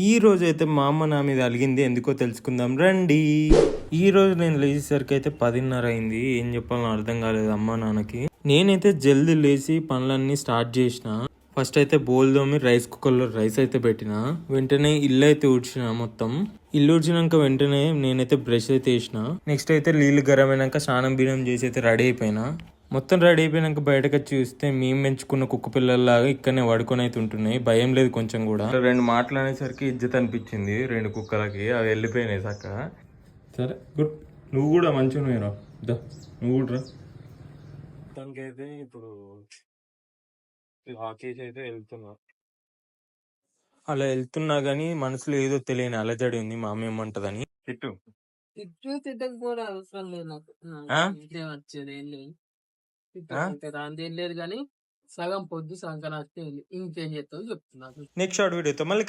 ఈ రోజు అయితే మా అమ్మ నా మీద అలిగింది, ఎందుకో తెలుసుకుందాం రండి. ఈ రోజు నేను లేచేసరికి అయితే 10:30 అయింది. ఏం చెప్పాలో అర్థం కాలేదు అమ్మ నాన్నకి. నేనైతే జల్దీ లేచి పనులన్నీ స్టార్ట్ చేసిన. ఫస్ట్ అయితే బోల్ తోమి రైస్ కుక్కర్లో రైస్ అయితే పెట్టిన. వెంటనే ఇల్లు అయితే ఊడ్చిన. మొత్తం ఇల్లు ఊడ్చినాక వెంటనే నేనైతే బ్రష్ అయితే వేసిన. నెక్స్ట్ అయితే నీళ్ళు గరం అయినాక స్నానం బీనం చేసి అయితే రెడీ అయిపోయినా. మొత్తం రెడీ అయిపోయినాక బయటకు వచ్చి చూస్తే మేము పెంచుకున్న కుక్క పిల్లల్లాగా ఇక్కడనే పడుకొని అయితే ఉంటున్నాయి. భయం లేదు కొంచెం కూడా. రెండు మాటలు అనేసరికి ఇజ్జత్ అనిపించింది రెండు కుక్కలకి. అవి వెళ్ళిపోయినాయి చక్కగా. సరే గుడ్. నువ్వు కూడా మంచిగా నువ్వు కూడా రా. మొత్తానికైతే ఇప్పుడు ఆకేసి అయితే వెళ్తున్నా. అలా వెళ్తున్నా గానీ మనసులో ఏదో తెలియని అలజడి ఉంది. మా అమ్మ ఏమంటదని. తిట్టు తిట్టకపోవడం అవసరం లేదు నాకు. వచ్చేది ఏం లేదు. ఏం లేదు కానీ సగం పొద్దు సగం రాస్తే ఇంకేం చేస్తావు చెప్తున్నా. నెక్స్ట్ షార్ట్ వీడియోతో మళ్ళీ